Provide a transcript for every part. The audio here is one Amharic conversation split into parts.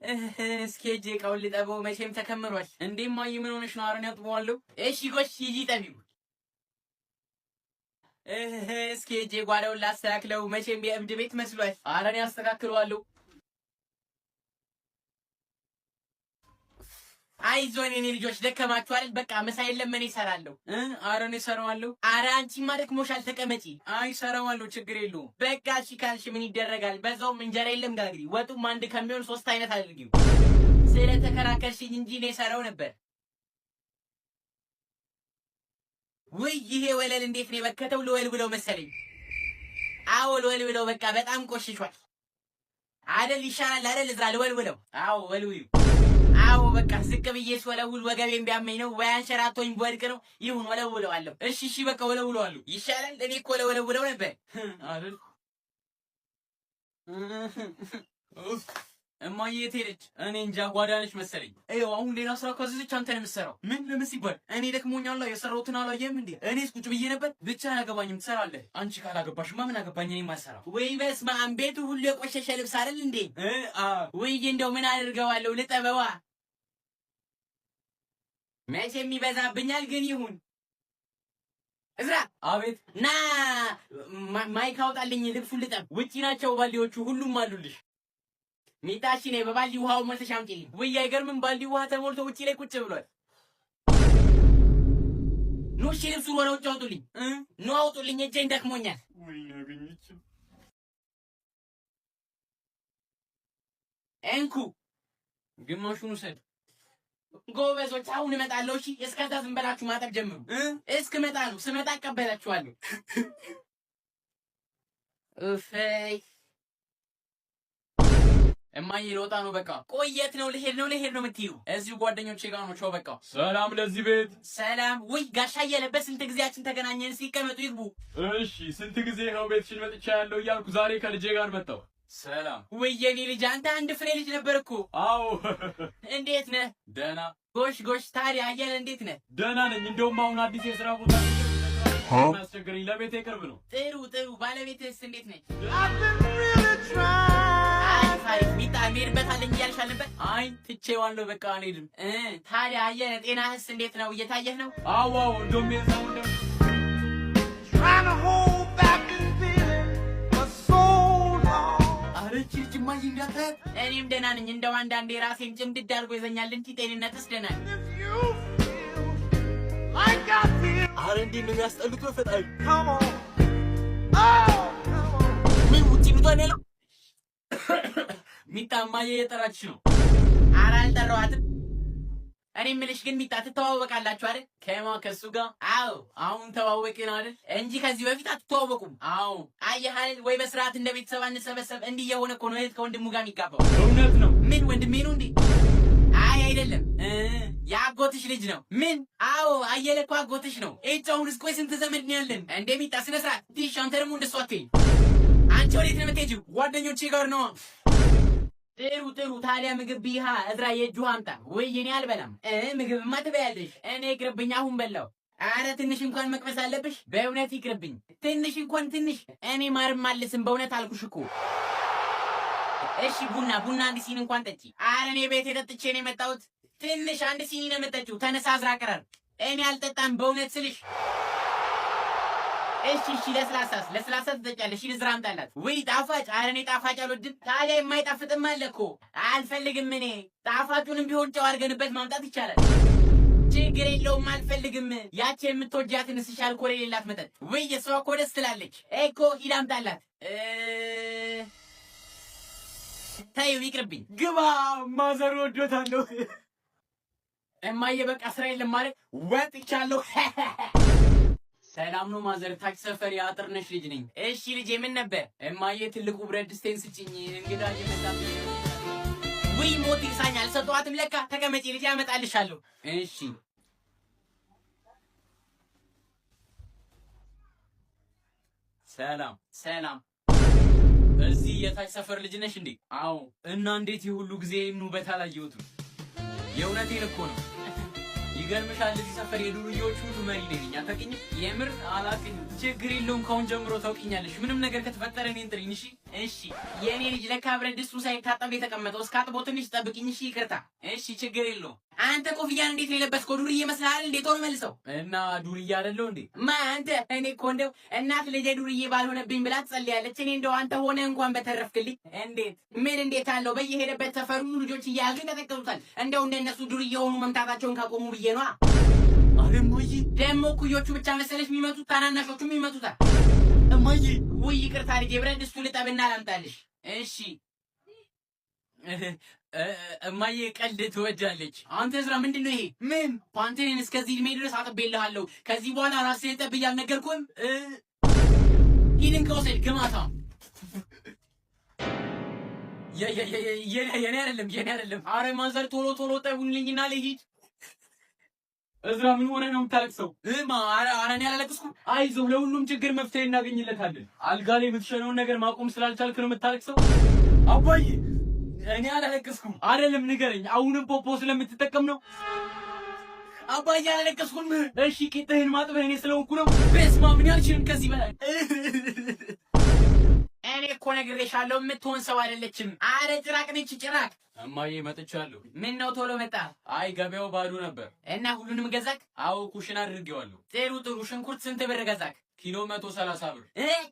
እስኪ ሂጅ እቃውን ልጠበው መቼም ተከምሯል። እንዴ እማዬ ምን ሆነሽ ነው? ኧረ እኔ አጥበዋለሁ። እሺ ጎሽ ሂጂ ጠቢው። እስኪ ሂጅ ጓዳውን ላስተካክለው መቼም የእብድ ቤት መስሏል። ኧረ እኔ አስተካክለዋለሁ። አይዞን የኔ ልጆች ደከማችሁ አይደል? በቃ ምሳ የለም እኔ እሰራለሁ። ኧረ እኔ እሰራዋለሁ። ኧረ አንቺማ ደክሞሻል ተቀመጪ። አይ እሰራዋለሁ ችግር የለውም። በቃ እሺ ካልሽ ምን ይደረጋል። በዛውም እንጀራ የለም ጋግሪ። ወጡም አንድ ከሚሆን 3 አይነት አድርጊው። ስለተከራከርሽኝ እንጂ እኔ እሰራው ነበር። ውይ ይሄ ወለል እንዴት ነው የበከተው? ልወልውለው መሰለኝ። አዎ ልወልውለው። በቃ በጣም ቆሽሿል አይደል? ይሻላል አይደል? እዝራ ልወልውለው። አዎ ወልውዩ። አዎ በቃ ዝቅ ብዬ ስወለውል ወገቤን ቢያመኝ ነው ወይ አንሸራቶኝ ወድቅ ነው። ይሁን ወለውለዋለሁ። እሺ እሺ በቃ ወለውለዋለሁ። ይሻላል። እኔ እኮ ወለውለው ነበር አይደል? እማዬ የት ሄደች? እኔ እንጃ ጓዳ ነች መሰለኝ። ይኸው አሁን ሌላ ስራ ካዘዘች አንተ ነው የምትሰራው። ምን ለምን ሲባል እኔ ደክሞኛል። የሰራሁትን አላየህም እንዴ? እኔስ ቁጭ ብዬ ነበር። ብቻ አያገባኝም ትሰራለህ። አንቺ ካላገባሽማ ምን አገባኝ? እኔ ማሰራው። ወይ በስመ አብ ቤቱ ሁሉ የቆሸሸ ልብስ አይደል እንዴ? ወይ እንደው ምን አድርገዋለሁ? ልጠበዋ መቼም ይበዛብኛል። ግን ይሁን። እዝራ አቤት። ና ማይክ አውጣልኝ። ልብሱን ልጠብ። ውጪ ናቸው ባልዲዎቹ ሁሉም አሉልሽ። ሚጣሽ ነይ በባልዲ ውሃው መልተሽ አምጪልኝ። ወይ አይገርምም? ባልዲ ውሃ ተሞልቶ ውጪ ላይ ቁጭ ብሏል። ኑ እሺ ልብሱን ወደ ውጭ አውጡልኝ። ኑ አውጡልኝ፣ እጄን ደክሞኛል። ወይ ያገኘች እንኩ ግማሹን ውሰድ። ጎበዞች አሁን እመጣለሁ። እሺ እስከዛ ዝም በላችሁ ማጠብ ጀምሩ። እስክመጣ ነው። ስመጣ እቀበላችኋለሁ። እፈይ እማዬ ልወጣ ነው። በቃ ቆየት ነው ልሄድ ነው የምትይው? እዚሁ ጓደኞቼ ጋር ነው። ቻው በቃ። ሰላም ለዚህ ቤት። ሰላም። ውይ ጋሻ እየለበስ ስንት ጊዜያችን ተገናኘን። ሲቀመጡ ይግቡ። እሺ ስንት ጊዜ ነው ቤትሽን መጥቻ ያለው እያልኩ ዛሬ ከልጄ ጋር መጣሁ። ሰላም። ውይ የኔ ልጅ አንተ አንድ ፍሬ ልጅ ነበር እኮ። አዎ። እንዴት ነህ? ደህና። ጎሽ። ታዲያ አየለ እንዴት ነህ? ደህና ነኝ። እንደውም አሁን አዲስ የስራ ቦታ አስቸገረኝ። ለቤቴ ቅርብ ነው። ጥሩ። ባለቤትስ እንዴት ነች? ሚጣ እንሄድበታለን እያልሽ አልነበር? አይ ትቼዋለሁ በቃ አልሄድም። ታዲያ አየለ ጤናህስ እንዴት ነው? እየታየህ ነው? አዎ እንደውም የዛው እኔም ደህና ነኝ። እንደው አንዳንዴ ራሴን ጭምድድ አድርጎ ይዘኛል እንጂ ጤንነትስ ደህና ነኝ። ኧረ እንዴት ነው የሚያስጠሉት? በፈጣሪ ምን ውጪ ልቷን ያለው? ሚጣ እማዬ እየጠራችሽ ነው። ኧረ አልጠራኋትም። እኔ የምልሽ ግን ሚጣ ትተዋወቃላችሁ አይደል? ከእሱ ጋር? አዎ አሁን ተዋወቅን አይደል እንጂ ከዚህ በፊት አትተዋወቁም? አዎ አየህ አይደል? ወይ በስርዓት እንደ ቤተሰብ አንሰበሰብ። እንዲህ የሆነ እኮ ነው እህት ከወንድሙ ጋር የሚጋባው። እውነት ነው። ምን ወንድሜ ነው እንዴ? አይ አይደለም፣ የአጎትሽ ልጅ ነው። ምን? አዎ አየለ እኮ አጎትሽ ነው። አሁንስ ቆይ ስንት ዘመድ ነው ያለን? እንደ ሚጣ ስነ ስርዓት ትይሽ። አንተ ደግሞ እንደሱ አትይኝ። አንቺ ወዴት ነው የምትሄጂው? ጓደኞቼ ጋር ነው። ጥሩ። ታዲያ ምግብ ቢሃ እዝራ የእጁ አምጣ። ወይ እኔ አልበላም። ምግብማ ትበያለሽ። እኔ ይቅርብኝ፣ አሁን በላው። አረ ትንሽ እንኳን መቅመስ አለብሽ። በእውነት ይቅርብኝ። ትንሽ። እኔ ማርም አልስም። በእውነት አልኩሽ እኮ። እሺ ቡና አንድ ሲኒ እንኳን ጠጪ። አረ እኔ ቤት ጠጥቼ ነው የመጣሁት። ትንሽ አንድ ሲኒ ነው የምጠጪው። ተነሳ እዝራ ቅረር። እኔ አልጠጣም በእውነት ስልሽ። እሺ ለስላሳ ትጠጫለሽ። እዝራ አምጣላት። ወይ ጣፋጭ። ኧረ እኔ ጣፋጭ አልወድም። ታዲያ የማይጣፍጥም አለ እኮ። አልፈልግም እኔ። ጣፋጩንም ቢሆን ጨው አድርገንበት ማምጣት ይቻላል። ችግር የለውም አልፈልግም። ያቺ የምትወጃትን እስሽ አልኮል የሌላት መጠጥ። ወይ እሷ እኮ ደስ ትላለች እኮ። ሂድ አምጣላት። ተይው ይቅርብኝ። ግባ ማዘር ወዶታለሁ። እማዬ በቃ ስራ የለም ማለት ወጥቻለሁ። ሰላም ነው ማዘር? ታች ሰፈር የአጥርነሽ ልጅ ነኝ። እሺ ልጄ ምን ነበር? እማዬ ትልቁ ብረት ድስቴን ስጭኝ፣ እንግዳ እየመጣ። ውይ ሞት ይሳኛል። ሰጠዋትም ለካ። ተቀመጪ ልጄ አመጣልሻለሁ። እሺ ሰላም። እዚህ የታች ሰፈር ልጅ ነሽ እንዴ? አዎ። እና እንዴት የሁሉ ጊዜ ውበት አላየሁትም? የእውነቴን እኮ ነው። ይገርምሻል እዚህ ሰፈር የዱርዬዎች ሁሉ መሪ ነኝ። አታውቂኝ? የምር አላውቅኝ። ችግር የለውም ካሁን ጀምሮ ታውቂኛለሽ። ምንም ነገር ከተፈጠረ እኔን ጥሪኝ እሺ? እሺ የኔ ልጅ ለካ ብረት ድስቱ ሳይታጠብ የተቀመጠው እስካጥቦ ትንሽ ጠብቂኝ እሺ? ይቅርታ እሺ ችግር የለውም። አንተ ኮፍያን እንዴት ነው የለበስከው? ዱርዬ ይመስልሃል እንዴ? ቶሎ መልሰው። እና ዱርዬ አይደለሁ እንዴ? አንተ እኔ እኮ እንደው እናት ልጄ ዱርዬ ባልሆነብኝ ብላ ትጸልያለች። እኔ እንደው አንተ ሆነ እንኳን በተረፍክልኝ። እንዴት ምን እንዴት አለው? በየሄደበት ሰፈሩ ልጆች እያያዙ ይቀጠቅጡታል። እንደው እንደነሱ ዱርዬ ሆኑ መምታታቸውን ካቆሙ ብዬ ነዋ። እማዬ ደግሞ እኩዮቹ ብቻ መሰለሽ የሚመቱት? ታናናሾቹም ይመቱታል። እማዬ ውይ ይቅርታ ልጄ፣ ብረት ድስቱ ልጠብና ላምጣልሽ። እሺ እማዬ ቀልድ ትወዳለች። አንተ ዝራ ምንድን ነው ይሄ? ምን ፓንቴን እስከዚህ እድሜ ድረስ አጥቤልሃለሁ። ከዚህ በኋላ ራስህን ጠብ እያልነገርኩህም ሂድን ከወሰድ ግማታ። የኔ አይደለም። አረ ማዘር ቶሎ ቶሎ ጠቡልኝና ልሂድ። እዝራ ምን ሆነ ነው የምታለቅሰው? አረ እኔ አላለቅስኩም። አይዞህ ለሁሉም ችግር መፍትሄ እናገኝለታለን። አልጋ ላይ የምትሸነውን ነገር ማቆም ስላልቻልክ ነው የምታለቅሰው? አባዬ እኔ አላለቅስኩም። አይደለም ንገረኝ። አሁንም ፖፖ ስለምትጠቀም ነው? አባዬ አላለቅስኩም። እሺ ቂጥህን ማጥበህ እኔ ስለሆንኩ ነው? በስመ አብ ምን አልችልም ከዚህ በላይ። እኔ እኮ ነግሬሻለሁ የምትሆን ሰው አይደለችም። አረ ጭራቅ ነች ጭራቅ። እማዬ መጥቻለሁ። ምን ነው ቶሎ መጣ? አይ ገበያው ባዶ ነበር። እና ሁሉንም ገዛክ? አዎ ኩሽና አድርጌዋለሁ። ጥሩ። ሽንኩርት ስንት ብር ገዛክ? ኪሎ 130 ብር።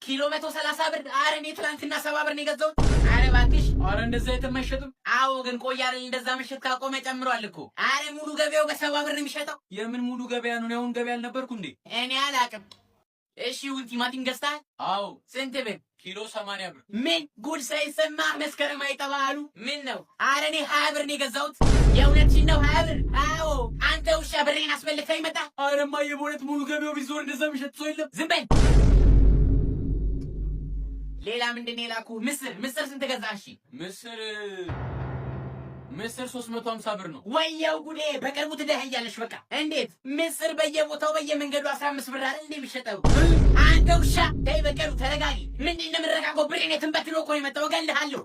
ኪሎ 130 ብር? አረ እኔ ትናንትና 70 ብር ነው የገዛሁት። አረ እባክሽ። አረ እንደዛ የተመሸጥም? አዎ ግን ቆይ አይደል እንደዛ መሸጥ ካቆመ ጨምሯል እኮ። አረ ሙሉ ገበያው በ70 ብር ነው የሚሸጠው። የምን ሙሉ ገበያ ነው? አሁን ገበያ አልነበርኩ እንዴ? እኔ አላውቅም። እሺ ቲማቲም ገዝተሃል? አዎ። ስንት ብር? ኪሎ 80 ብር። ምን ጉድ ሳይሰማ መስከረም አይጠባሉ? ምን ነው? አረ እኔ 20 ብር ነው የገዛሁት። የእውነትሽን ነው? 20 ብር? አዎ። አንተ ውሻ ብሬን አስበልተህ ይመጣ። አረ እማዬ በእውነት ሙሉ ገበያው ቢዞር እንደዛ የሚሸጥ ሰው የለም። ዝም በል። ሌላ ምንድን ነው የላኩህ? ምስር ስንት ገዛህ? እሺ ምስር 350 ብር ነው። ወየው ጉዴ! በቅርቡ ትደህያለሽ። በቃ እንዴት ምስር በየቦታው በየመንገዱ 15 ብር አይደል እንዴ የሚሸጠው? አንተ ውሻ ተይ በቀሉ ተረጋጊ። ምንድን ነው የምረጋጋው? ብሬን የትንበትኖ እኮ ነው የመጣው። እገልሃለሁ።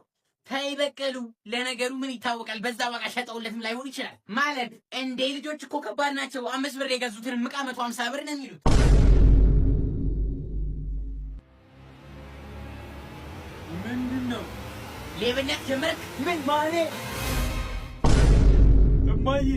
ተይ በቀሉ። ለነገሩ ምን ይታወቃል? በዛ ዋጋ ሸጠውለትም ላይሆን ይችላል። ማለት እንዴ ልጆች እኮ ከባድ ናቸው። 5 ብር የገዙትን ምቃ 150 ብር ነው የሚሉት። ምንድን ነው ሌብነት ጀመርክ? ምን ማለት እማዬ